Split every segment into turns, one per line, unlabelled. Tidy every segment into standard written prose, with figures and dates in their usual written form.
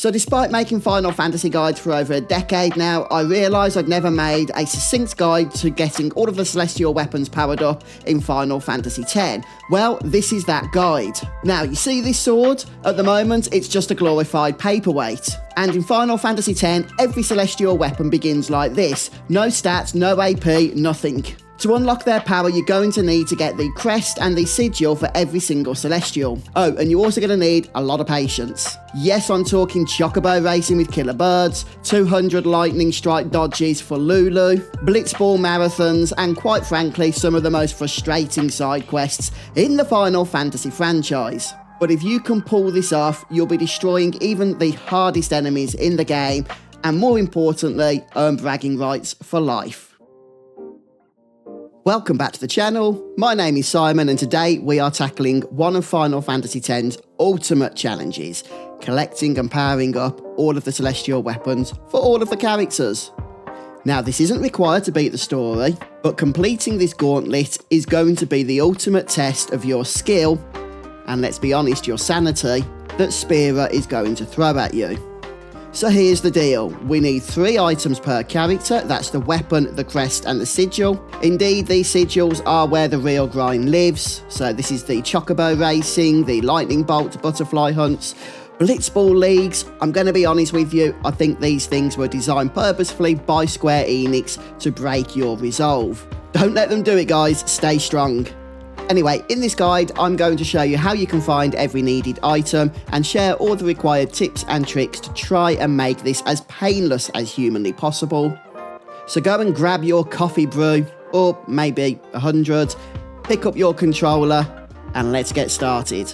So despite making Final Fantasy guides for over a decade now, I realised I'd never made a succinct guide to getting all of the celestial weapons powered up in Final Fantasy X. Well, this is that guide. Now, you see this sword? At the moment, it's just a glorified paperweight. And in Final Fantasy X, every celestial weapon begins like this. No stats, no AP, nothing. To unlock their power, you're going to need to get the crest and the sigil for every single celestial. Oh, and you're also going to need a lot of patience. Yes, I'm talking chocobo racing with killer birds, 200 lightning strike dodges for Lulu, blitzball marathons, and quite frankly, some of the most frustrating side quests in the Final Fantasy franchise. But if you can pull this off, you'll be destroying even the hardest enemies in the game, and more importantly, earn bragging rights for life. Welcome back to the channel. My name is Simon, and today we are tackling one of Final Fantasy X's ultimate challenges, collecting and powering up all of the celestial weapons for all of the characters. Now, this isn't required to beat the story, but completing this gauntlet is going to be the ultimate test of your skill, and let's be honest, your sanity, that Spira is going to throw at you. So here's the deal, we need 3 items per character, that's the weapon, the crest and the sigil. Indeed, these sigils are where the real grind lives, so this is the chocobo racing, the lightning bolt butterfly hunts, blitzball leagues. I'm going to be honest with you, I think these things were designed purposefully by Square Enix to break your resolve. Don't let them do it, guys, stay strong. Anyway, in this guide, I'm going to show you how you can find every needed item and share all the required tips and tricks to try and make this as painless as humanly possible. So go and grab your coffee brew, or maybe 100, pick up your controller, and let's get started.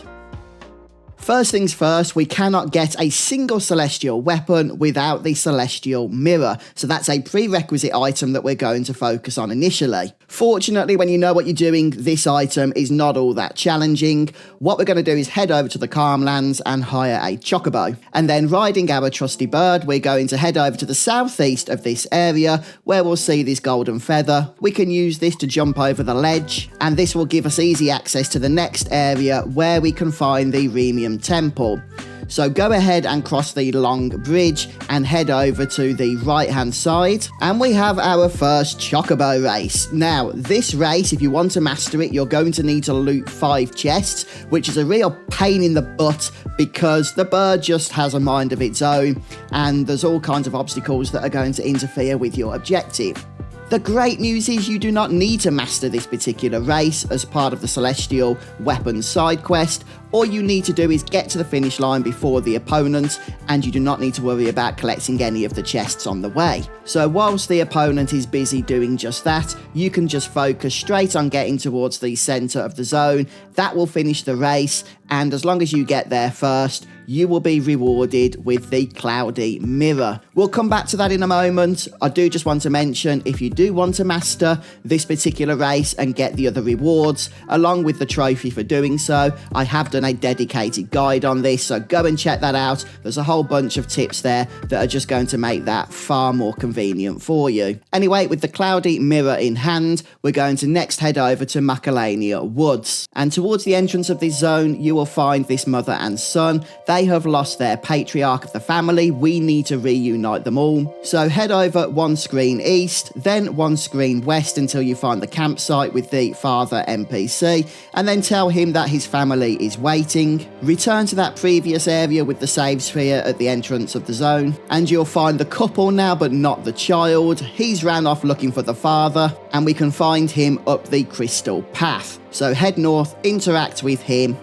First things first, we cannot get a single celestial weapon without the celestial mirror, so that's a prerequisite item that we're going to focus on initially. Fortunately, when you know what you're doing, this item is not all that challenging. What we're going to do is head over to the Calmlands and hire a chocobo, and then riding our trusty bird, we're going to head over to the southeast of this area where we'll see this golden feather. We can use this to jump over the ledge, and this will give us easy access to the next area where we can find the Remium Temple. So go ahead and cross the long bridge and head over to the right hand side, and we have our first chocobo race. Now this race, if you want to master it, you're going to need to loot 5 chests, which is a real pain in the butt because the bird just has a mind of its own and there's all kinds of obstacles that are going to interfere with your objective. The great news is you do not need to master this particular race as part of the Celestial Weapons side quest. All you need to do is get to the finish line before the opponent, and you do not need to worry about collecting any of the chests on the way. So whilst the opponent is busy doing just that, you can just focus straight on getting towards the centre of the zone. That will finish the race, and as long as you get there first, you will be rewarded with the Cloudy Mirror. We'll come back to that in a moment. I do just want to mention, if you do want to master this particular race and get the other rewards, along with the trophy for doing so, I have done a dedicated guide on this, so go and check that out. There's a whole bunch of tips there that are just going to make that far more convenient for you. Anyway, with the Cloudy Mirror in hand, we're going to next head over to Macalania Woods. And towards the entrance of this zone, you will find this mother and son. They have lost their patriarch of the family. We need to reunite them all. So head over 1 screen east, then 1 screen west until you find the campsite with the father NPC, and then tell him that his family is waiting. Return to that previous area with the save sphere at the entrance of the zone, and you'll find the couple now, but not the child. He's ran off looking for the father, and we can find him up the crystal path. So head north, interact with him,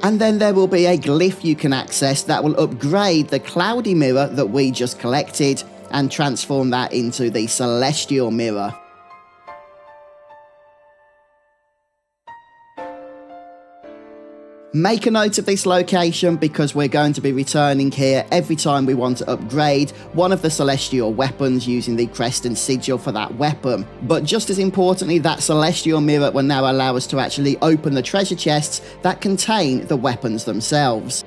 and then there will be a glyph you can access that will upgrade the Cloudy Mirror that we just collected and transform that into the Celestial Mirror. Make a note of this location because we're going to be returning here every time we want to upgrade one of the celestial weapons using the crest and sigil for that weapon. But just as importantly, that celestial mirror will now allow us to actually open the treasure chests that contain the weapons themselves.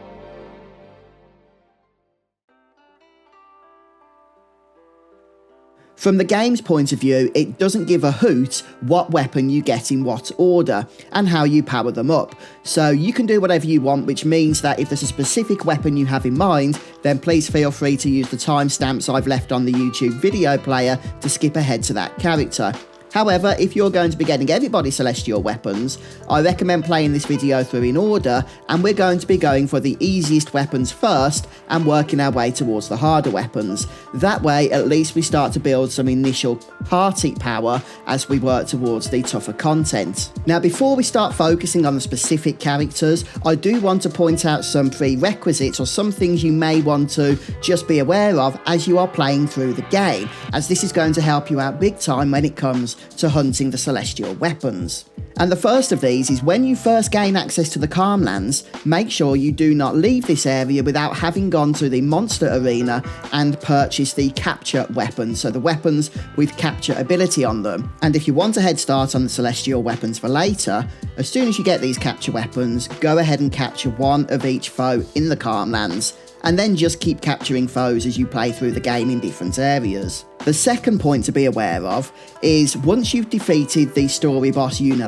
From the game's point of view, it doesn't give a hoot what weapon you get in what order and how you power them up. So you can do whatever you want, which means that if there's a specific weapon you have in mind, then please feel free to use the timestamps I've left on the YouTube video player to skip ahead to that character. However, if you're going to be getting everybody's celestial weapons, I recommend playing this video through in order, and we're going to be going for the easiest weapons first and working our way towards the harder weapons. That way, at least we start to build some initial party power as we work towards the tougher content. Now, before we start focusing on the specific characters, I do want to point out some prerequisites or some things you may want to just be aware of as you are playing through the game, as this is going to help you out big time when it comes to hunting the celestial weapons. And the first of these is when you first gain access to the Calmlands, make sure you do not leave this area without having gone to the monster arena and purchased the capture weapons, so the weapons with capture ability on them. And if you want a head start on the celestial weapons for later, as soon as you get these capture weapons, go ahead and capture one of each foe in the Calmlands, and then just keep capturing foes as you play through the game in different areas. The second point to be aware of is once you've defeated the story boss Yuna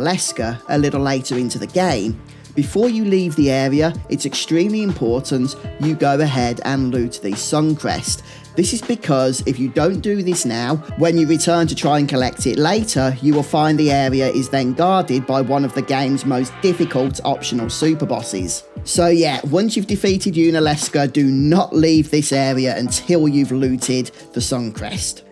a little later into the game, before you leave the area, it's extremely important you go ahead and loot the Sun Crest. This is because if you don't do this now, when you return to try and collect it later, you will find the area is then guarded by one of the game's most difficult optional super bosses. So yeah, once you've defeated Yuna, do not leave this area until you've looted the Sun Crest.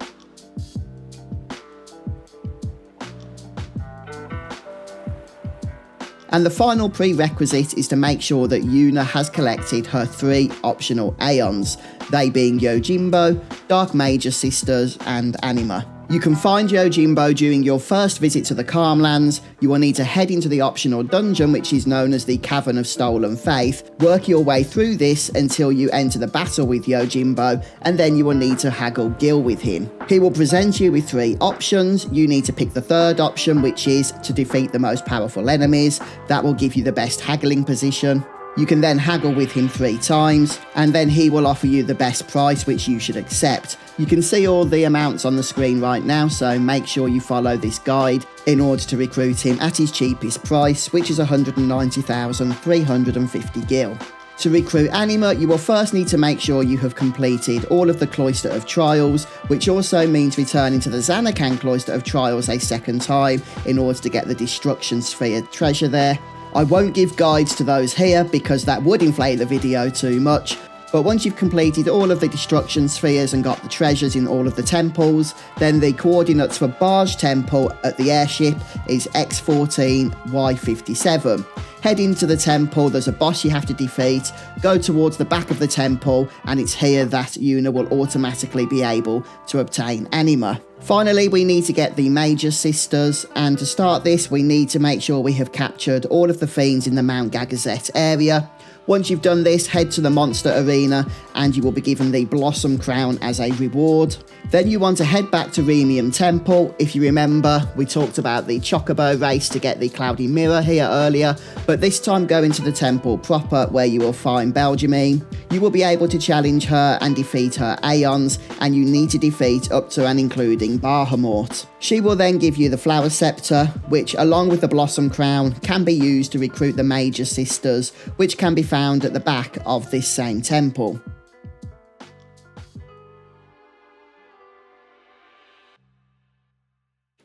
And the final prerequisite is to make sure that Yuna has collected her 3 optional Aeons, they being Yojimbo, Dark Mage's Sisters, and Anima. You can find Yojimbo during your first visit to the Calmlands. You will need to head into the optional dungeon, which is known as the Cavern of Stolen Faith. Work your way through this until you enter the battle with Yojimbo, and then you will need to haggle Gil with him. He will present you with 3 options. You need to pick the third option, which is to defeat the most powerful enemies. That will give you the best haggling position. You can then haggle with him 3 times, and then he will offer you the best price, which you should accept. You can see all the amounts on the screen right now, so make sure you follow this guide in order to recruit him at his cheapest price, which is 190,350 gil. To recruit Anima, you will first need to make sure you have completed all of the Cloister of Trials, which also means returning to the Zanarkand Cloister of Trials a second time in order to get the Destruction Sphere treasure there. I won't give guides to those here because that would inflate the video too much, but once you've completed all of the destruction spheres and got the treasures in all of the temples, then the coordinates for Barge Temple at the airship is X14Y57. Head into the temple, there's a boss you have to defeat, go towards the back of the temple, and it's here that Yuna will automatically be able to obtain Anima. Finally, we need to get the Major Sisters, and to start this, we need to make sure we have captured all of the fiends in the Mount Gagazet area. Once you've done this, head to the monster arena and you will be given the Blossom Crown as a reward. Then you want to head back to Remium Temple. If you remember, we talked about the Chocobo race to get the Cloudy Mirror here earlier, but this time go into the temple proper where you will find Belgemine. You will be able to challenge her and defeat her Aeons, and you need to defeat up to and including Bahamort. She will then give you the Flower Scepter, which along with the Blossom Crown can be used to recruit the Major Sisters, which can be found at the back of this same temple.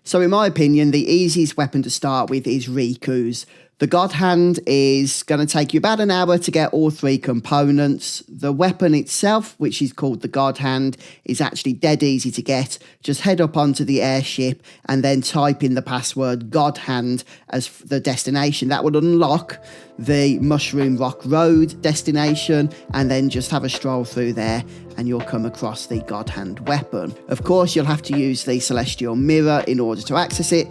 So in my opinion, the easiest weapon to start with is Rikku's. The Godhand is going to take you about an hour to get all 3 components. The weapon itself, which is called the Godhand, is actually dead easy to get. Just head up onto the airship and then type in the password Godhand as the destination. That will unlock the Mushroom Rock Road destination, and then just have a stroll through there and you'll come across the Godhand weapon. Of course, you'll have to use the Celestial Mirror in order to access it.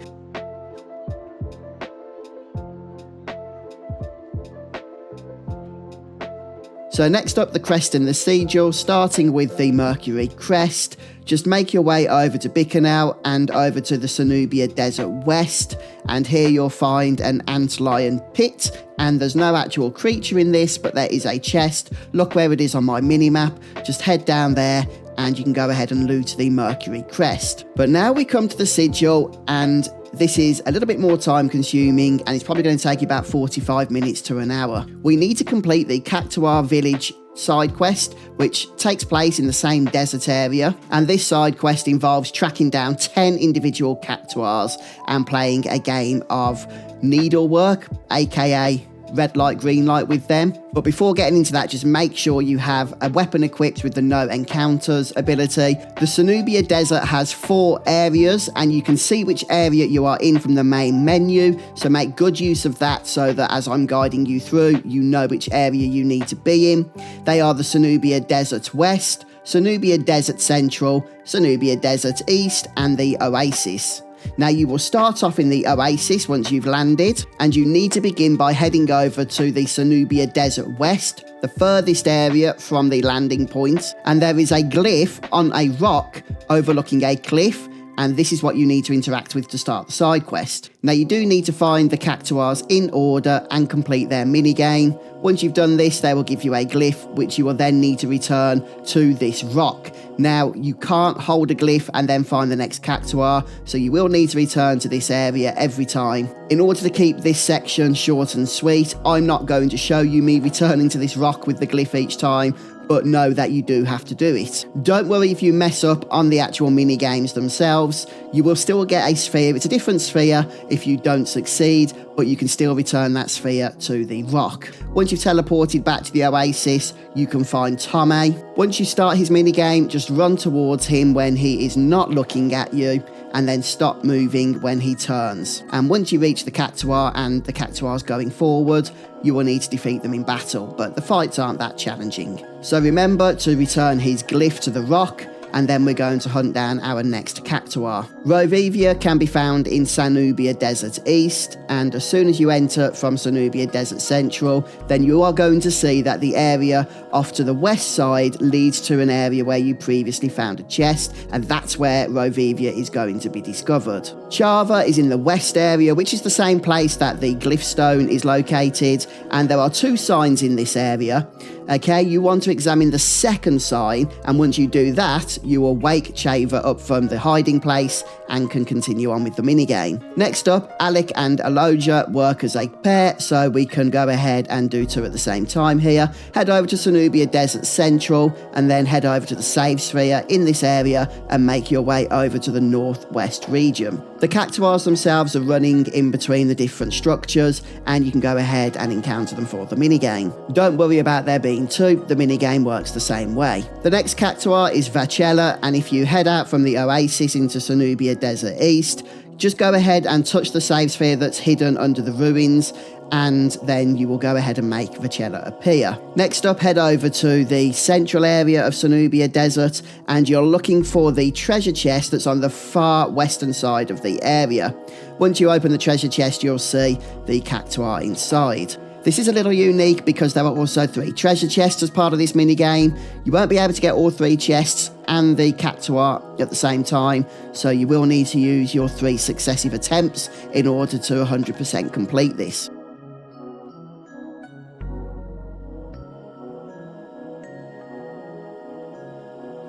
So next up, the Crest and the Sigils, starting with the Mercury Crest. Just make your way over to Bikanel and over to the Sanubia Desert West, and here you'll find an antlion pit, and there's no actual creature in this, but there is a chest. Look where it is on my minimap. Just head down there and you can go ahead and loot the Mercury Crest. But now we come to the Sigil, and this is a little bit more time consuming, and it's probably going to take you about 45 minutes to an hour. We need to complete the Cactuar Village side quest, which takes place in the same desert area, and this side quest involves tracking down 10 individual Cactuars and playing a game of needlework, aka red light, green light with them. But before getting into that, just make sure you have a weapon equipped with the No Encounters ability. The Cenobia Desert has 4 areas, and you can see which area you are in from the main menu, so make good use of that so that as I'm guiding you through, you know which area you need to be in. They are the Cenobia Desert West, Cenobia Desert Central, Cenobia Desert East, and the Oasis. Now you will start off in the Oasis once you've landed, and you need to begin by heading over to the Cenobia Desert West, the furthest area from the landing point, and there is a glyph on a rock overlooking a cliff, and this is what you need to interact with to start the side quest. Now you do need to find the Cactuars in order and complete their minigame. Once you've done this, they will give you a glyph, which you will then need to return to this rock. Now, you can't hold a glyph and then find the next Cactuar, so you will need to return to this area every time. In order to keep this section short and sweet, I'm not going to show you me returning to this rock with the glyph each time, but know that you do have to do it. Don't worry if you mess up on the actual mini games themselves. You will still get a sphere. It's a different sphere if you don't succeed, but you can still return that sphere to the rock. Once you've teleported back to the Oasis, you can find Tomei. Once you start his mini game, just run towards him when he is not looking at you, and then stop moving when he turns. And once you reach the Cactuar and the Cactuars going forward, you will need to defeat them in battle, but the fights aren't that challenging. So remember to return his glyph to the rock, and then we're going to hunt down our next Cactuar. Rovivia can be found in Cenobia Desert East, and as soon as you enter from Cenobia Desert Central, then you are going to see that the area off to the west side leads to an area where you previously found a chest, and that's where Rovivia is going to be discovered. Chava is in the west area, which is the same place that the glyph stone is located, and there are 2 signs in this area. Okay, you want to examine the second sign, and once you do that, you will wake Chava up from the hiding place and can continue on with the minigame. Next up, Alec and Aloja work as a pair, so we can go ahead and do 2 at the same time here. Head over to Cenobia Desert Central, and then head over to the save sphere in this area and make your way over to the northwest region. The Cactuars themselves are running in between the different structures, and you can go ahead and encounter them for the minigame. Don't worry about there being 2, the minigame works the same way. The next Cactuar is Vachella, and if you head out from the Oasis into Cenobia Desert East, just go ahead and touch the save sphere that's hidden under the ruins, and then you will go ahead and make Vachella appear. Next up, head over to the central area of Cenobia Desert, and you're looking for the treasure chest that's on the far western side of the area. Once you open the treasure chest, you'll see the Cactuar inside. This is a little unique because there are also 3 treasure chests as part of this minigame. You won't be able to get all 3 chests and the Cactuar at the same time, so you will need to use your 3 successive attempts in order to 100% complete this.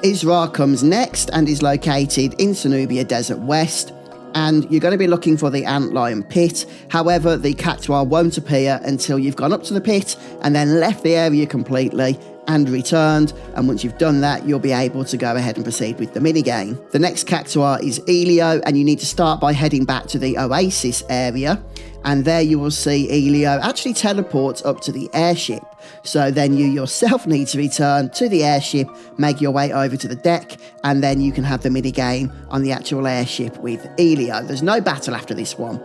Isra comes next and is located in Cenobia Desert West, and you're going to be looking for the Antlion Pit. However, the Cactuar won't appear until you've gone up to the pit and then left the area completely and returned, and once you've done that, you'll be able to go ahead and proceed with the minigame. The next Cactuar is Elio, and you need to start by heading back to the Oasis area, and there you will see Elio actually teleport up to the airship. So then you yourself need to return to the airship, make your way over to the deck, and then you can have the minigame on the actual airship with Elio. There's no battle after this one.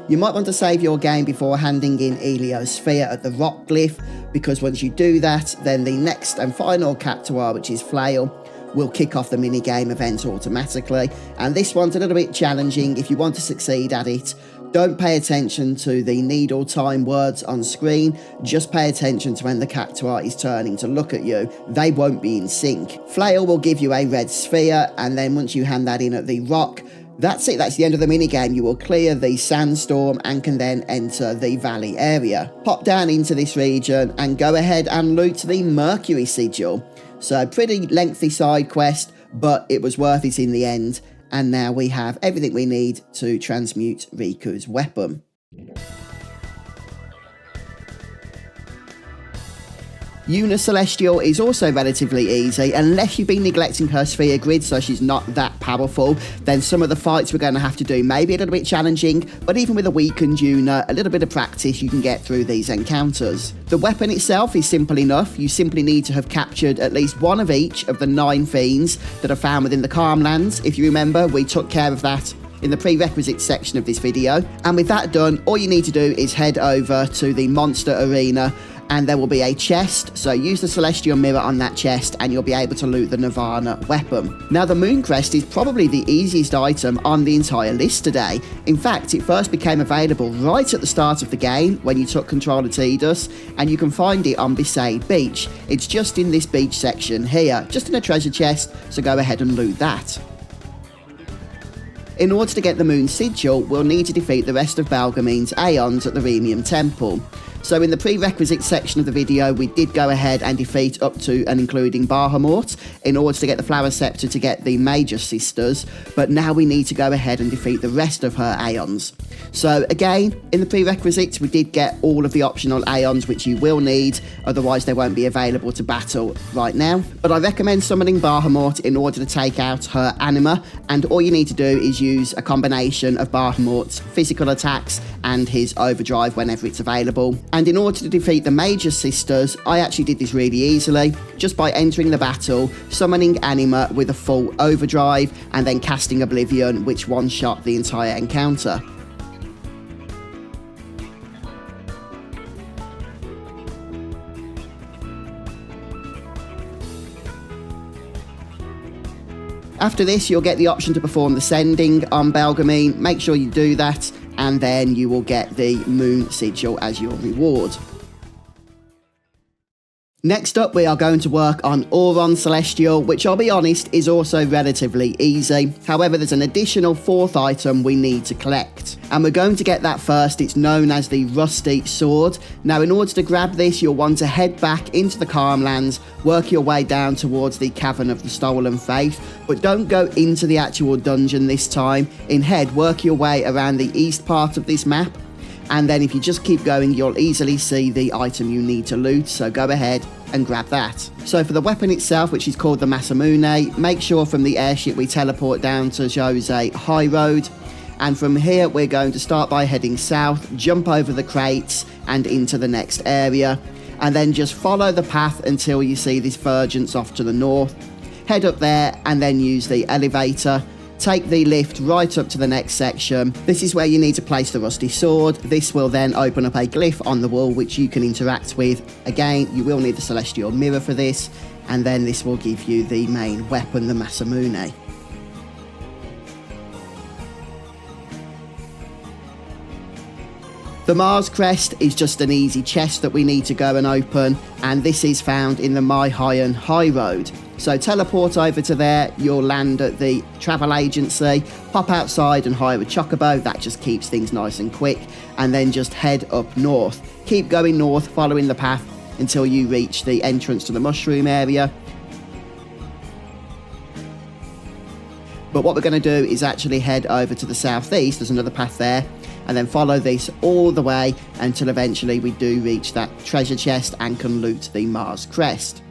You might want to save your game before handing in Elio's sphere at the rock glyph, because once you do that, then the next and final Cactuar, which is Flail, will kick off the minigame event automatically, and this one's a little bit challenging. If you want to succeed at it, don't pay attention to the needle time words on screen, just pay attention to when the Cactuar is turning to look at you. They won't be in sync. Flail will give you a red sphere, and then once you hand that in at the rock, That's it, that's the end of the minigame. You will clear the sandstorm and can then enter the valley area. Pop down into this region and go ahead and loot the Mercury Sigil. So pretty lengthy side quest, but it was worth it in the end. And now we have everything we need to transmute Rikku's weapon. Yuna Celestial is also relatively easy, unless you've been neglecting her sphere grid so she's not that powerful. Then some of the fights we're going to have to do may be a little bit challenging, but even with a weakened Yuna, a little bit of practice, you can get through these encounters. The weapon itself is simple enough. You simply need to have captured at least one of each of the 9 fiends that are found within the Calmlands. If you remember, we took care of that in the prerequisites section of this video. And with that done, all you need to do is head over to the monster arena, and there will be a chest, so use the celestial mirror on that chest and you'll be able to loot the Nirvana weapon. Now the moon crest is probably the easiest item on the entire list today. In fact, it first became available right at the start of the game when you took control of Tidus, and you can find it on Besaid Beach. It's just in this beach section here, just in a treasure chest, so go ahead and loot that. In order to get the moon sigil, we'll need to defeat the rest of Balgamine's Aeons at the Remium Temple. So in the prerequisite section of the video, we did go ahead and defeat up to and including Bahamut in order to get the Flower Scepter to get the Major Sisters, but now we need to go ahead and defeat the rest of her Aeons. So again, in the prerequisites, we did get all of the optional Aeons which you will need, otherwise they won't be available to battle right now. But I recommend summoning Bahamut in order to take out her Anima, and all you need to do is use a combination of Bahamut's physical attacks and his overdrive whenever it's available. And in order to defeat the Major Sisters, I actually did this really easily, just by entering the battle, summoning Anima with a full overdrive, and then casting Oblivion, which one-shot the entire encounter. After this, you'll get the option to perform the sending on Belgamine. Make sure you do that, and then you will get the moon sigil as your reward. Next up, we are going to work on Auron Celestial, which I'll be honest is also relatively easy. However, there's an additional 4th item we need to collect, and we're going to get that first. It's known as the Rusty Sword. Now, in order to grab this, you'll want to head back into the Calmlands, work your way down towards the Cavern of the Stolen Faith, but don't go into the actual dungeon this time. Instead, work your way around the east part of this map, and then if you just keep going, you'll easily see the item you need to loot, so go ahead and grab that. So for the weapon itself, which is called the Masamune, make sure from the airship we teleport down to Jose High Road, and from here we're going to start by heading south, jump over the crates and into the next area, and then just follow the path until you see this Vergence off to the north. Head up there and then use the elevator. Take the lift right up to the next section. This is where you need to place the Rusty Sword. This will then open up a glyph on the wall which you can interact with. Again, you will need the Celestial Mirror for this, and then this will give you the main weapon, the Masamune. The Mars Crest is just an easy chest that we need to go and open, and this is found in the Myhian High Road. So teleport over to there, you'll land at the travel agency, pop outside and hire a chocobo, that just keeps things nice and quick, and then just head up north. Keep going north, following the path until you reach the entrance to the mushroom area. But what we're going to do is actually head over to the southeast, there's another path there, and then follow this all the way until eventually we do reach that treasure chest and can loot the Mars Crest.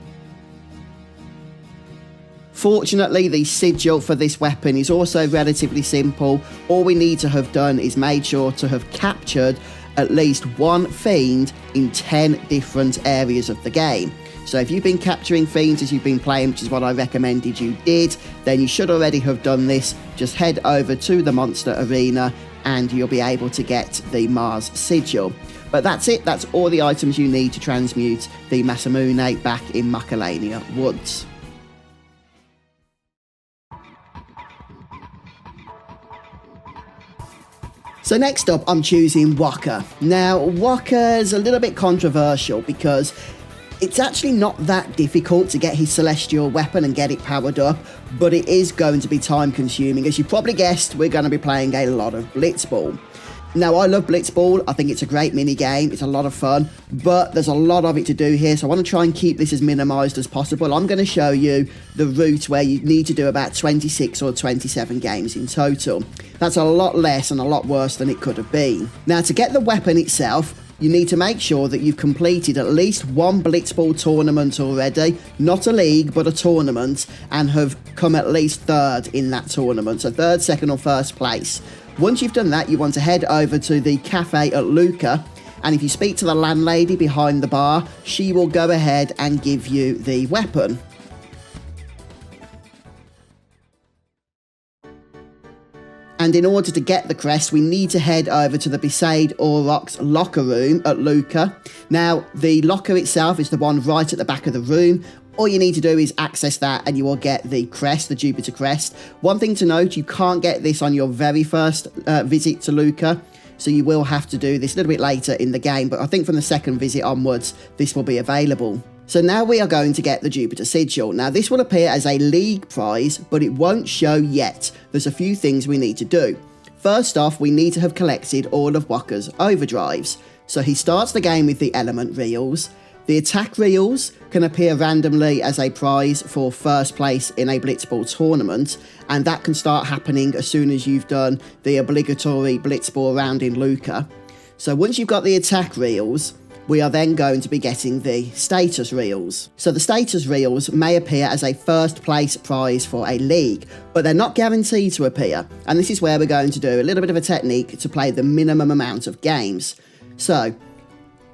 Fortunately, the sigil for this weapon is also relatively simple. All we need to have done is made sure to have captured at least one fiend in 10 different areas of the game. So if you've been capturing fiends as you've been playing, which is what I recommended you did, then you should already have done this. Just head over to the monster arena and you'll be able to get the Mars sigil. But that's it, that's all the items you need to transmute the Masamune back in Macalania Woods. So next up, I'm choosing Wakka. Now, Wakka's a little bit controversial because It's actually not that difficult to get his celestial weapon and get it powered up, but it is going to be time consuming. As you probably guessed, we're going to be playing a lot of Blitzball. Now, I love Blitzball. I think it's a great mini game. It's a lot of fun, but there's a lot of it to do here, so I want to try and keep this as minimized as possible. I'm going to show you the route where you need to do about 26 or 27 games in total. That's a lot less and a lot worse than it could have been. Now, to get the weapon itself, you need to make sure that you've completed at least one Blitzball tournament already, not a league, but a tournament, and have come at least third in that tournament, so third, second, or first place. Once you've done that, you want to head over to the cafe at Luca, and if you speak to the landlady behind the bar, she will go ahead and give you the weapon. And in order to get the crest, we need to head over to the Besaid Auron's locker room at Luca. Now, the locker itself is the one right at the back of the room. All you need to do is access that and you will get the crest, the Jupiter crest. One thing to note, you can't get this on your very first visit to Luca, so you will have to do this a little bit later in the game, but I think from the second visit onwards, this will be available. So now we are going to get the Jupiter Sigil. Now this will appear as a league prize, but it won't show yet. There's a few things we need to do. First off, we need to have collected all of Wakka's overdrives. So he starts the game with the element reels. The attack reels can appear randomly as a prize for first place in a Blitzball tournament, and that can start happening as soon as you've done the obligatory Blitzball round in Luca. So once you've got the attack reels, we are then going to be getting the status reels. So the status reels may appear as a first place prize for a league, but they're not guaranteed to appear, and this is where we're going to do a little bit of a technique to play the minimum amount of games. So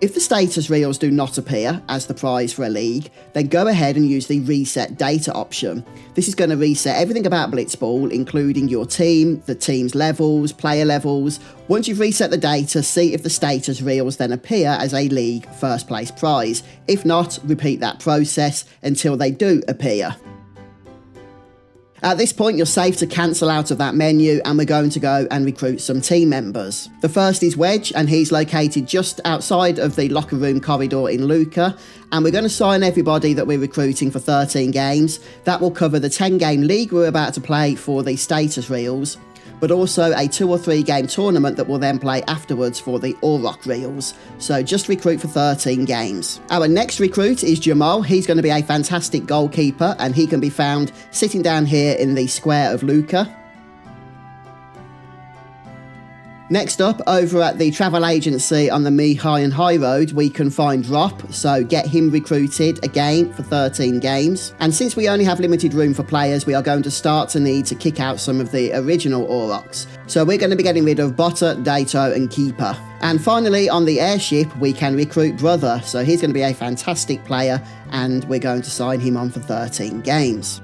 if the status reels do not appear as the prize for a league, then go ahead and use the reset data option. This is going to reset everything about Blitzball, including your team, the team's levels, player levels. Once you've reset the data, see if the status reels then appear as a league first place prize. If not, repeat that process until they do appear. At this point, you're safe to cancel out of that menu, and we're going to go and recruit some team members. The first is Wedge, and he's located just outside of the locker room corridor in Luca, and we're going to sign everybody that we're recruiting for 13 games. That will cover the 10-game league we're about to play for the status reels, but also a 2 or 3 game tournament that we'll then play afterwards for the Auron reels. So just recruit for 13 games. Our next recruit is Jamal. He's going to be a fantastic goalkeeper, and he can be found sitting down here in the square of Luca. Next up, over at the travel agency on the Mihai and High Road, we can find Rop, so get him recruited again for 13 games. And since we only have limited room for players, we are going to start to need to kick out some of the original Aurochs. So we're going to be getting rid of Botta, Dato and Keeper. And finally, on the airship, we can recruit Brother, so he's going to be a fantastic player, and we're going to sign him on for 13 games.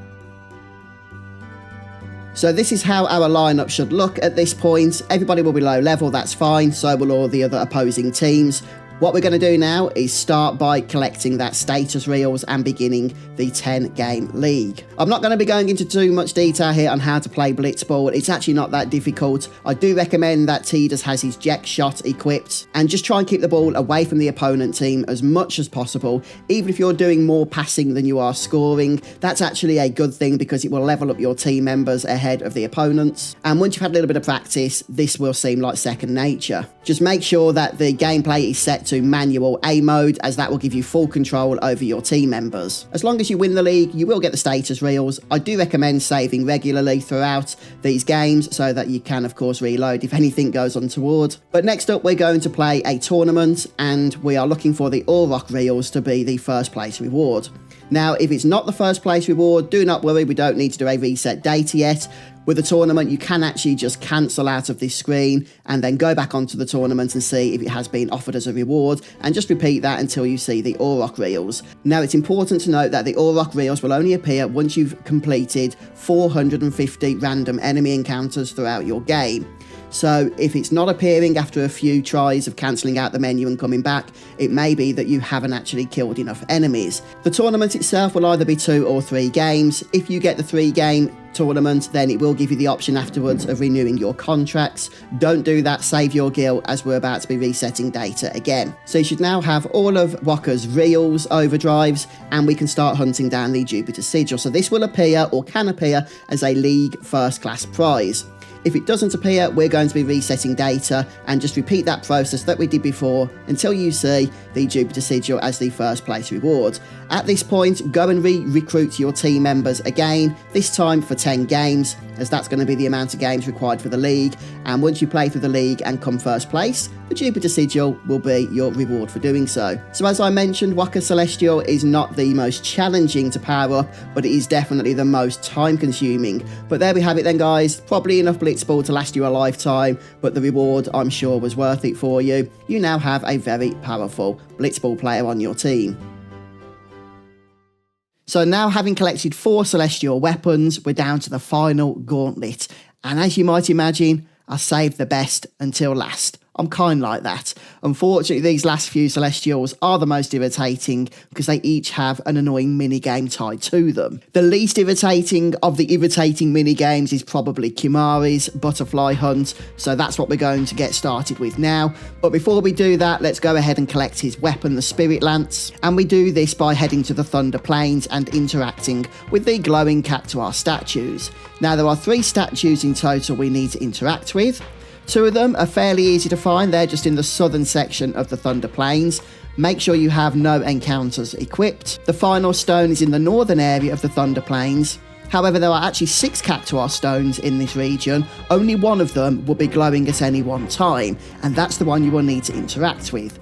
So this is how our lineup should look at this point. Everybody will be low level, that's fine, so will all the other opposing teams. What we're going to do now is start by collecting that status reels and beginning the 10-game league. I'm not going to be going into too much detail here on how to play Blitzball. It's actually not that difficult. I do recommend that Tidus has his Jack shot equipped, and just try and keep the ball away from the opponent team as much as possible. Even if you're doing more passing than you are scoring, that's actually a good thing because it will level up your team members ahead of the opponents. And once you've had a little bit of practice, this will seem like second nature. Just make sure that the gameplay is set to manual A mode, as that will give you full control over your team members. As long as you win the league, you will get the status reels. I do recommend saving regularly throughout these games so that you can of course reload if anything goes untoward. But next up, we're going to play a tournament, and we are looking for the Auron reels to be the first place reward. Now, if it's not the first place reward, do not worry, we don't need to do a reset data yet. With a tournament, you can actually just cancel out of this screen and then go back onto the tournament and see if it has been offered as a reward, and just repeat that until you see the Auron reels. Now, it's important to note that the Auron reels will only appear once you've completed 450 random enemy encounters throughout your game. So if it's not appearing after a few tries of cancelling out the menu and coming back, it may be that you haven't actually killed enough enemies. The tournament itself will either be 2 or 3 games. If you get the 3-game tournament, then it will give you the option afterwards of renewing your contracts. Don't do that, save your gil, as we're about to be resetting data again. So you should now have all of Wakka's reels, overdrives, and we can start hunting down the Jupiter Sigil. So this will appear, or can appear, as a League first class prize. If it doesn't appear, we're going to be resetting data and just repeat that process that we did before until you see the Jupiter Sigil as the first place reward. At this point, go and recruit your team members again, this time for 10 games, as that's going to be the amount of games required for the League, and once you play through the League and come first place, the Jupiter Sigil will be your reward for doing so. So as I mentioned, Wakka Celestial is not the most challenging to power up, but it is definitely the most time consuming. But there we have it then, guys. Probably enough Blitzball to last you a lifetime, but the reward I'm sure was worth it for you. You now have a very powerful Blitzball player on your team. So now, having collected 4 celestial weapons, we're down to the final gauntlet. And as you might imagine, I saved the best until last. I'm kind like that. Unfortunately, these last few Celestials are the most irritating because they each have an annoying minigame tied to them. The least irritating of the irritating minigames is probably Kimahri's Butterfly Hunt, so that's what we're going to get started with now. But before we do that, let's go ahead and collect his weapon, the Spirit Lance, and we do this by heading to the Thunder Plains and interacting with the glowing Cactuar statues. Now, there are 3 statues in total we need to interact with. 2 of them are fairly easy to find, they're just in the southern section of the Thunder Plains. Make sure you have no encounters equipped. The final stone is in the northern area of the Thunder Plains. However, there are actually 6 Cactuar stones in this region. Only one of them will be glowing at any one time, and that's the one you will need to interact with.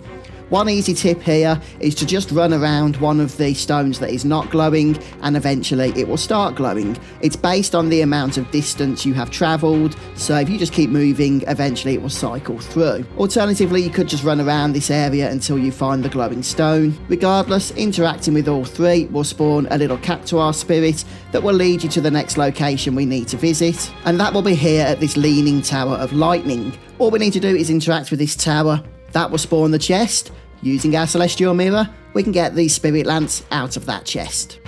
One easy tip here is to just run around one of the stones that is not glowing, and eventually it will start glowing. It's based on the amount of distance you have travelled, so if you just keep moving, eventually it will cycle through. Alternatively, you could just run around this area until you find the glowing stone. Regardless, interacting with all 3 will spawn a little Cactuar spirit that will lead you to the next location we need to visit, and that will be here at this Leaning Tower of Lightning. All we need to do is interact with this tower. That will spawn the chest. Using our Celestial Mirror, we can get the Spirit Lance out of that chest.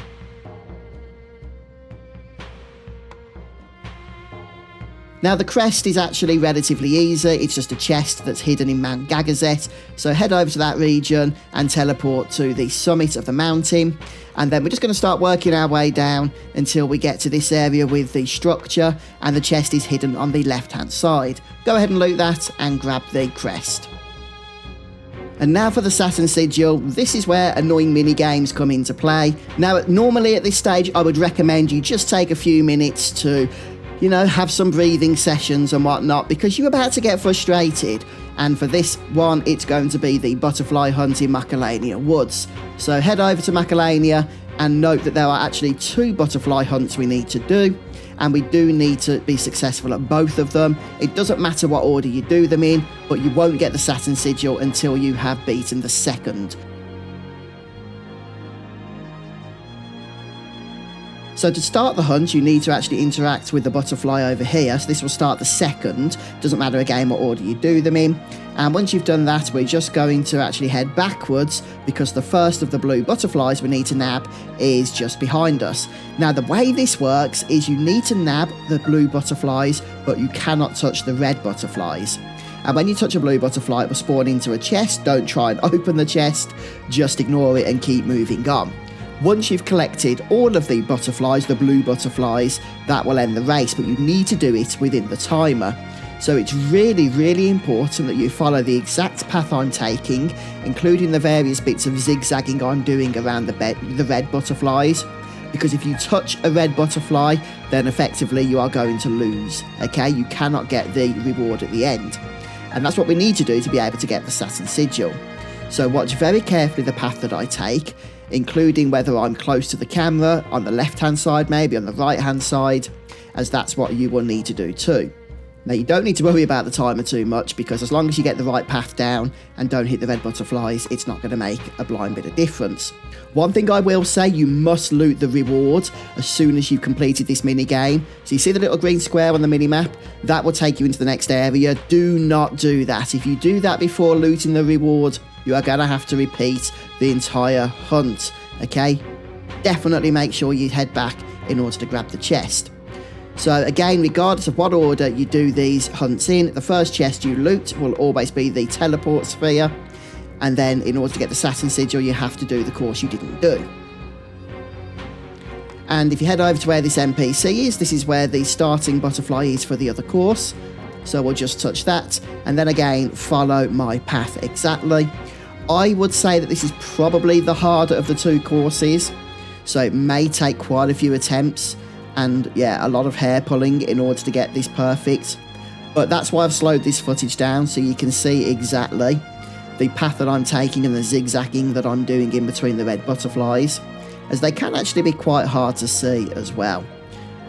Now, the crest is actually relatively easy. It's just a chest that's hidden in Mount Gagazet. So head over to that region and teleport to the summit of the mountain. And then we're just going to start working our way down until we get to this area with the structure, and the chest is hidden on the left-hand side. Go ahead and loot that and grab the crest. And now for the Saturn Sigil. This is where annoying mini-games come into play. Now, normally at this stage, I would recommend you just take a few minutes to, have some breathing sessions and whatnot, because you're about to get frustrated. And for this one, it's going to be the Butterfly Hunt in Macalania Woods. So head over to Macalania and note that there are actually 2 Butterfly Hunts we need to do. And we do need to be successful at both of them. It doesn't matter what order you do them in, but you won't get the Saturn Sigil until you have beaten the second. So to start the hunt, you need to actually interact with the butterfly over here. So this will start the second. Doesn't matter again what order you do them in. And once you've done that, we're just going to actually head backwards, because the first of the blue butterflies we need to nab is just behind us. Now, the way this works is you need to nab the blue butterflies, but you cannot touch the red butterflies. And when you touch a blue butterfly, it will spawn into a chest. Don't try and open the chest, just ignore it and keep moving on. Once you've collected all of the butterflies, the blue butterflies, that will end the race, but you need to do it within the timer. So it's really, really important that you follow the exact path I'm taking, including the various bits of zigzagging I'm doing around the red butterflies, because if you touch a red butterfly, then effectively you are going to lose, okay? You cannot get the reward at the end. And that's what we need to do to be able to get the Saturn Sigil. So watch very carefully the path that I take, including whether I'm close to the camera, on the left-hand side, maybe on the right-hand side, as that's what you will need to do too. Now, you don't need to worry about the timer too much, because as long as you get the right path down and don't hit the red butterflies, it's not going to make a blind bit of difference. One thing I will say, you must loot the reward as soon as you've completed this mini game. So you see the little green square on the mini map? That will take you into the next area. Do not do that. If you do that before looting the reward, you are going to have to repeat the entire hunt, okay? Definitely make sure you head back in order to grab the chest. So again, regardless of what order you do these hunts in, the first chest you loot will always be the teleport sphere. And then in order to get the Saturn Sigil, you have to do the course you didn't do. And if you head over to where this NPC is, this is where the starting butterfly is for the other course. So we'll just touch that. And then again, follow my path exactly. I would say that this is probably the harder of the two courses. So it may take quite a few attempts. And yeah, a lot of hair pulling in order to get this perfect. But that's why I've slowed this footage down, so you can see exactly the path that I'm taking and the zigzagging that I'm doing in between the red butterflies, as they can actually be quite hard to see as well.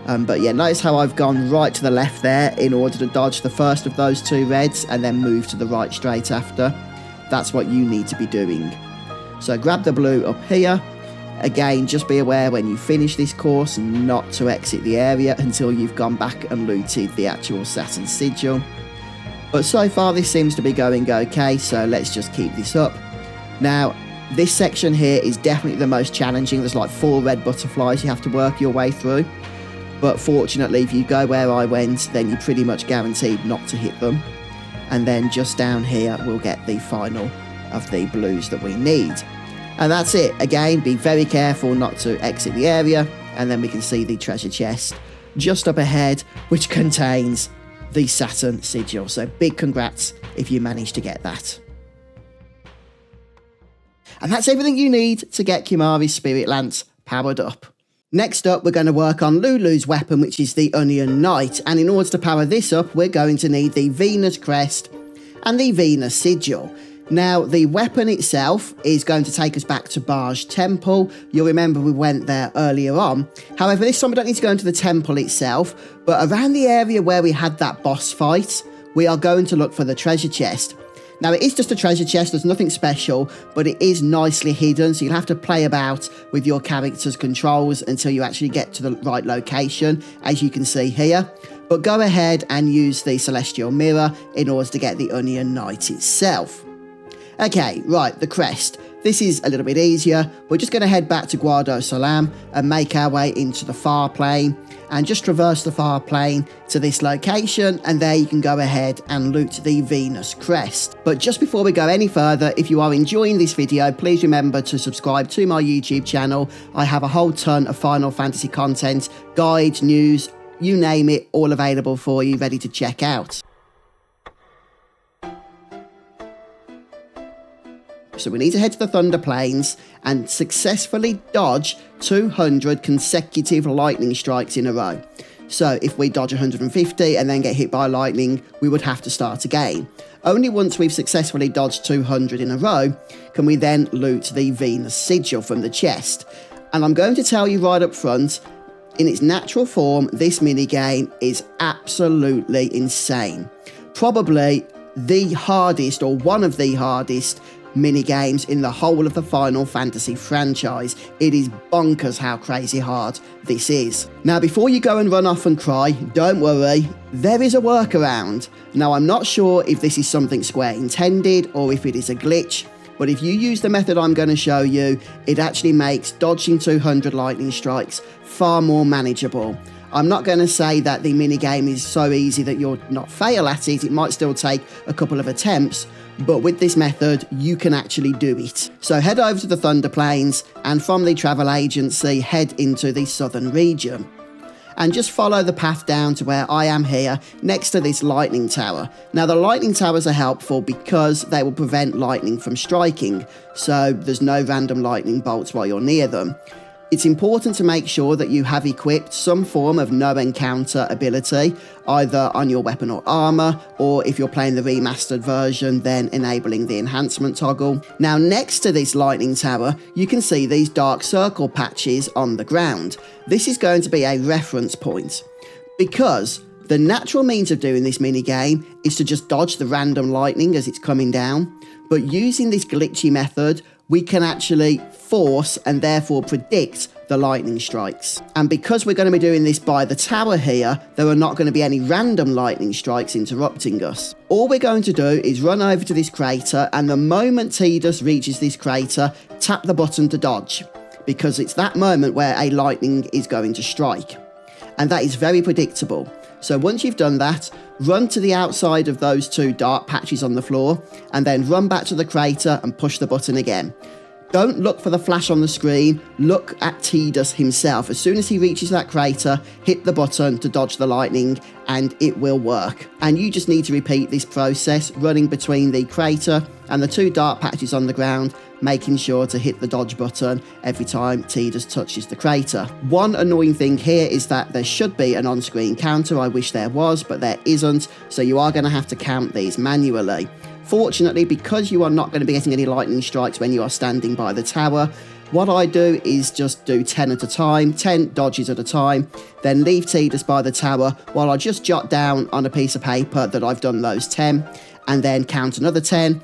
But yeah, notice how I've gone right to the left there in order to dodge the first of those two reds and then move to the right straight after. That's what you need to be doing. So grab the blue up here. Again, just be aware when you finish this course not to exit the area until you've gone back and looted the actual Saturn Sigil. But so far this seems to be going okay, so let's just keep this up. Now, this section here is definitely the most challenging. There's like 4 red butterflies you have to work your way through. But fortunately, if you go where I went, then you're pretty much guaranteed not to hit them. And then just down here, we'll get the final of the blues that we need. And that's it. Again, be very careful not to exit the area, and then we can see the treasure chest just up ahead, which contains the Saturn Sigil. So big congrats if you managed to get that. And that's everything you need to get Kimahri's Spirit Lance powered up. Next up, we're going to work on Lulu's weapon, which is the Onion Knight. And in order to power this up, we're going to need the Venus Crest and the Venus Sigil. Now, the weapon itself is going to take us back to Barge Temple. You'll remember we went there earlier on. However, this time we don't need to go into the temple itself, but around the area where we had that boss fight, we are going to look for the treasure chest. Now, it is just a treasure chest, there's nothing special, but it is nicely hidden, so you'll have to play about with your character's controls until you actually get to the right location, as you can see here. But go ahead and use the Celestial Mirror in order to get the Onion Knight itself. Okay, right, the crest. This is a little bit easier. We're just going to head back to Guardo Salam and make our way into the far plane and just traverse the far plane to this location, and there you can go ahead and loot the Venus Crest. But just before we go any further, if you are enjoying this video, please remember to subscribe to my YouTube channel. I have a whole ton of Final Fantasy content, guides, news, you name it, all available for you, ready to check out. So we need to head to the Thunder Plains and successfully dodge 200 consecutive lightning strikes in a row. So if we dodge 150 and then get hit by lightning, we would have to start again. Only once we've successfully dodged 200 in a row can we then loot the Venus Sigil from the chest. And I'm going to tell you right up front, in its natural form, this minigame is absolutely insane. Probably the hardest, or one of the hardest, mini-games in the whole of the Final Fantasy franchise. It is bonkers how crazy hard this is. Now, before you go and run off and cry, don't worry, there is a workaround. Now, I'm not sure if this is something Square intended or if it is a glitch, but if you use the method I'm going to show you, it actually makes dodging 200 lightning strikes far more manageable. I'm not going to say that the minigame is so easy that you'll not fail at it. It might still take a couple of attempts, but with this method, you can actually do it. So head over to the Thunder Plains, and from the travel agency, head into the southern region. And just follow the path down to where I am here, next to this lightning tower. Now, the lightning towers are helpful because they will prevent lightning from striking, so there's no random lightning bolts while you're near them. It's important to make sure that you have equipped some form of no encounter ability, either on your weapon or armor, or if you're playing the remastered version, then enabling the enhancement toggle. Now, next to this lightning tower, you can see these dark circle patches on the ground. This is going to be a reference point, because The natural means of doing this minigame is to just dodge the random lightning as it's coming down, but using this glitchy method, we can actually force and therefore predict the lightning strikes. And because we're going to be doing this by the tower here, there are not going to be any random lightning strikes interrupting us. All we're going to do is run over to this crater, and the moment Tidus reaches this crater, tap the button to dodge, because it's that moment where a lightning is going to strike. And that is very predictable. So once you've done that, run to the outside of those two dark patches on the floor, and then run back to the crater and push the button again. Don't look for the flash on the screen, look at Tidus himself. As soon as he reaches that crater, hit the button to dodge the lightning, and it will work. And you just need to repeat this process, running between the crater and the two dark patches on the ground, making sure to hit the dodge button every time Tidus touches the crater. One annoying thing here is that there should be an on-screen counter. I wish there was, but there isn't, so you are going to have to count these manually. Fortunately, because you are not going to be getting any lightning strikes when you are standing by the tower, what I do is just do 10 at a time, 10 dodges at a time, then leave Tidus by the tower while I just jot down on a piece of paper that I've done those 10, and then count another 10,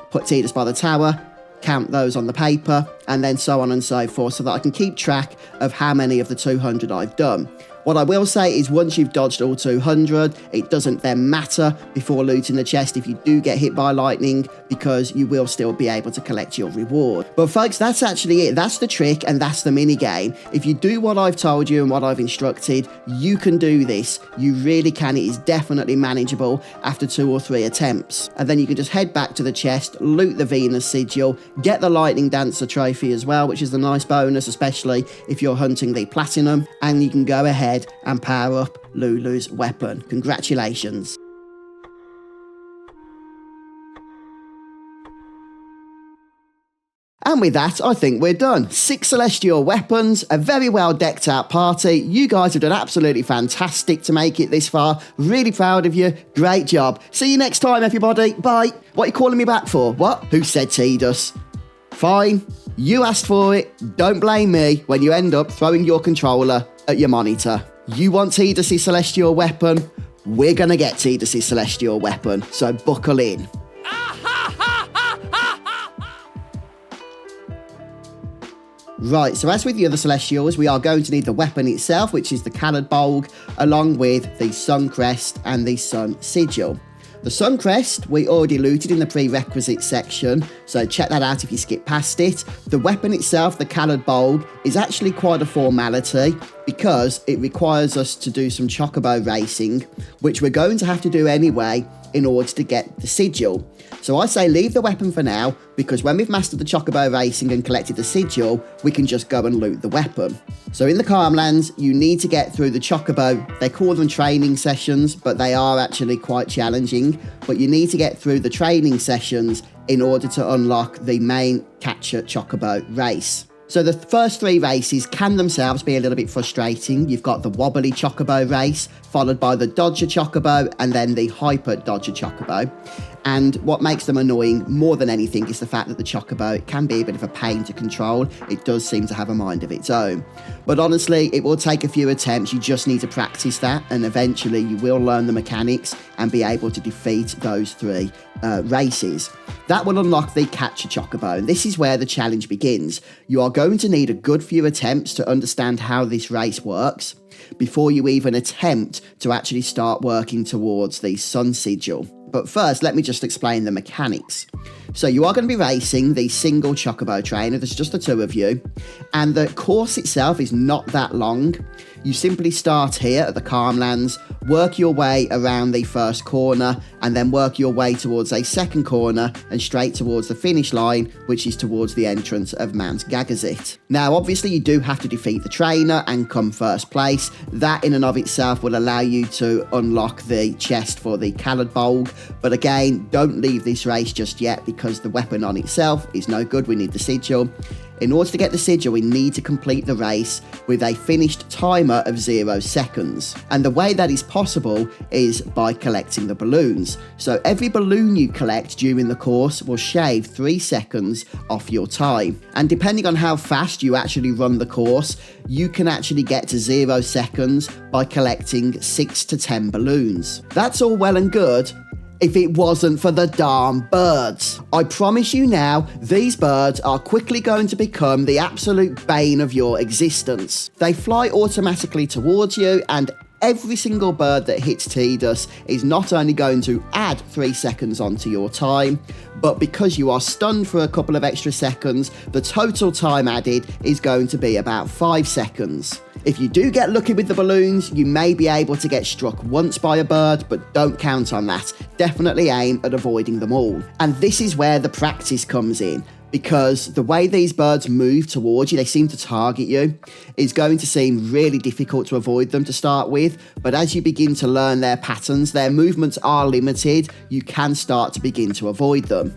put Tidus by the tower, count those on the paper, and then so on and so forth, so that I can keep track of how many of the 200 I've done. What I will say is once you've dodged all 200, it doesn't then matter before looting the chest if you do get hit by lightning, because you will still be able to collect your reward. But folks, that's actually it. That's the trick, and that's the mini game. If you do what I've told you and what I've instructed, you can do this. You really can. It is definitely manageable after 2 or 3 attempts. And then you can just head back to the chest, loot the Venus sigil, get the Lightning Dancer trophy as well, which is a nice bonus, especially if you're hunting the platinum, and you can go ahead and power up Lulu's weapon. Congratulations. And with that, I think we're done. 6 celestial weapons, a very well decked out party. You guys have done absolutely fantastic to make it this far. Really proud of you. Great job. See you next time, everybody. Bye. What are you calling me back for? What? Who said Tidus? Fine. You asked for it. Don't blame me when you end up throwing your controller at your monitor. You want Tidus' celestial weapon? We're gonna get Tidus' celestial weapon, so buckle in. Right, so as with the other Celestials, we are going to need the weapon itself, which is the Caladbolg, along with the Sun Crest and the Sun Sigil. The Sun Crest we already looted in the Prerequisites section, so check that out if you skip past it. The weapon itself, the Caladbolg, is actually quite a formality because it requires us to do some chocobo racing, which we're going to have to do anyway in order to get the sigil. So I say leave the weapon for now, because when we've mastered the chocobo racing and collected the sigil, we can just go and loot the weapon. So in the Calmlands, you need to get through the chocobo. They call them training sessions, but they are actually quite challenging. But you need to get through the training sessions in order to unlock the main catcher chocobo race. So the first 3 races can themselves be a little bit frustrating. You've got the wobbly chocobo race, followed by the dodger chocobo, and then the hyper dodger chocobo. And what makes them annoying more than anything is the fact that the chocobo can be a bit of a pain to control. It does seem to have a mind of its own. But honestly, it will take a few attempts. You just need to practice that, and eventually you will learn the mechanics and be able to defeat those 3 races. That will unlock the catcher chocobo, and this is where the challenge begins. You are going to need a good few attempts to understand how this race works before you even attempt to actually start working towards the Sun Sigil. But first, let me just explain the mechanics. So you are going to be racing the single chocobo trainer. There's just the 2 of you. And the course itself is not that long. You simply start here at the Calmlands, work your way around the first corner, and then work your way towards a second corner and straight towards the finish line, which is towards the entrance of Mount Gagazit. Now, obviously, you do have to defeat the trainer and come first place. That in and of itself will allow you to unlock the chest for the Caladbolg. But again, don't leave this race just yet, because the weapon on itself is no good. We need the sigil. In order to get the sigil, we need to complete the race with a finished timer of 0 seconds. And the way that is possible is by collecting the balloons. So every balloon you collect during the course will shave 3 seconds off your time. And depending on how fast you actually run the course, you can actually get to 0 seconds by collecting 6 to 10 balloons. That's all well and good if it wasn't for the darn birds. I promise you now, these birds are quickly going to become the absolute bane of your existence. They fly automatically towards you, and every single bird that hits Tidus is not only going to add 3 seconds onto your time, but because you are stunned for a couple of extra seconds, the total time added is going to be about 5 seconds. If you do get lucky with the balloons, you may be able to get struck once by a bird, but don't count on that. Definitely aim at avoiding them all. And this is where the practice comes in, because the way these birds move towards you, they seem to target you, is going to seem really difficult to avoid them to start with. But as you begin to learn their patterns, their movements are limited, you can start to begin to avoid them.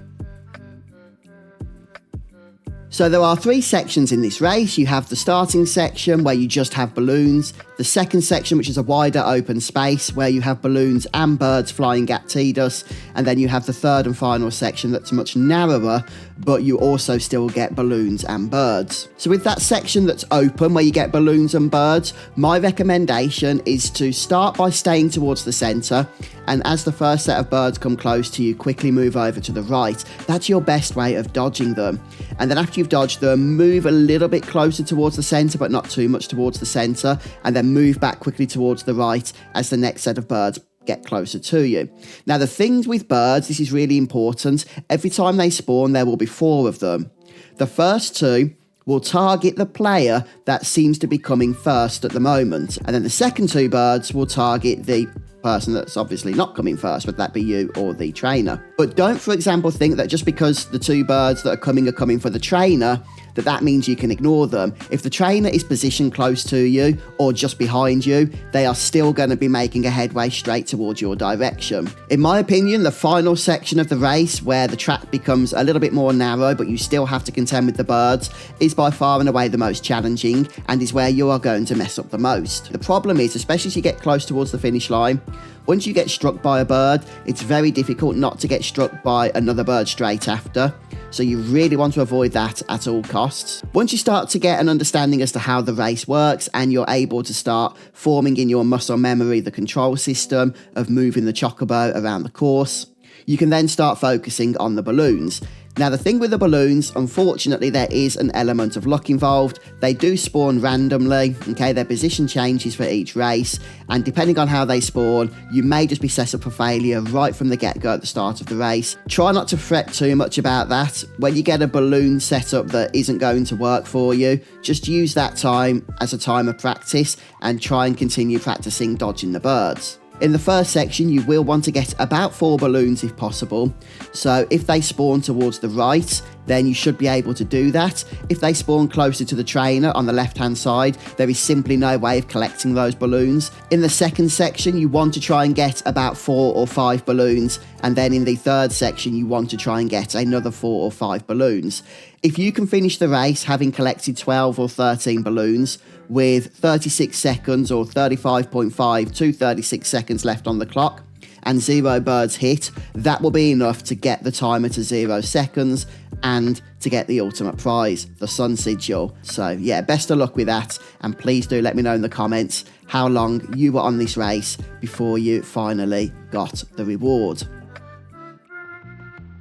So there are 3 sections in this race. You have the starting section where you just have balloons, the second section which is a wider open space where you have balloons and birds flying at Tidus, and then you have the third and final section that's much narrower, but you also still get balloons and birds. So with that section that's open where you get balloons and birds, my recommendation is to start by staying towards the centre, and as the first set of birds come close to you, quickly move over to the right. That's your best way of dodging them. And then after you've dodged them, move a little bit closer towards the centre, but not too much towards the centre, and then move back quickly towards the right as the next set of birds get closer to you. Now, the things with birds, this is really important. Every time they spawn, there will be 4 of them. The first 2 will target the player that seems to be coming first at the moment, and then the second 2 birds will target the person that's obviously not coming first, whether that be you or the trainer. But don't, for example, think that just because the 2 birds that are coming for the trainer, that means you can ignore them. If the trainer is positioned close to you or just behind you, they are still going to be making a headway straight towards your direction. In my opinion, the final section of the race, where the track becomes a little bit more narrow but you still have to contend with the birds, is by far and away the most challenging and is where you are going to mess up the most. The problem is, especially as you get close towards the finish line, once you get struck by a bird, it's very difficult not to get struck by another bird straight after. So you really want to avoid that at all costs. Once you start to get an understanding as to how the race works and you're able to start forming in your muscle memory the control system of moving the chocobo around the course, you can then start focusing on the balloons. Now, the thing with the balloons, unfortunately, there is an element of luck involved. They do spawn randomly, okay? Their position changes for each race, and depending on how they spawn, you may just be set up for failure right from the get-go at the start of the race. Try not to fret too much about that. When you get a balloon set up that isn't going to work for you, just use that time as a time of practice and try and continue practicing dodging the birds. In the first section, you will want to get about 4 balloons if possible. So if they spawn towards the right, then you should be able to do that. If they spawn closer to the trainer on the left-hand side, there is simply no way of collecting those balloons. In the second section, you want to try and get about 4 or 5 balloons. And then in the third section, you want to try and get another 4 or 5 balloons. If you can finish the race having collected 12 or 13 balloons, with 36 seconds or 35.5 to 36 seconds left on the clock and 0 birds hit, that will be enough to get the timer to 0 seconds and to get the ultimate prize, the Sun Sigil. So yeah, best of luck with that, and please do let me know in the comments how long you were on this race before you finally got the reward.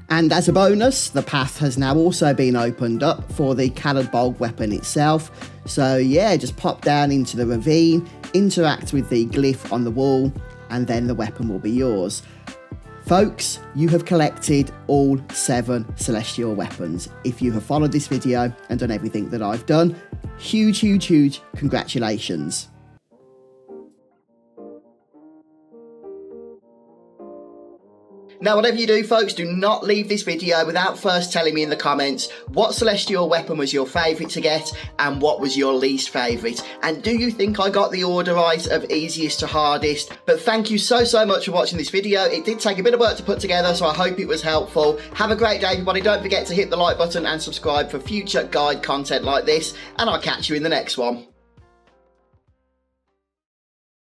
And as a bonus, the path has now also been opened up for the Caladbolg weapon itself. So yeah, just pop down into the ravine, interact with the glyph on the wall, and then the weapon will be yours. Folks, you have collected all 7 celestial weapons. If you have followed this video and done everything that I've done, huge congratulations. Now, whatever you do, folks, do not leave this video without first telling me in the comments what celestial weapon was your favourite to get and what was your least favourite. And do you think I got the order right of easiest to hardest? But thank you so much for watching this video. It did take a bit of work to put together, so I hope it was helpful. Have a great day, everybody. Don't forget to hit the like button and subscribe for future guide content like this, and I'll catch you in the next one.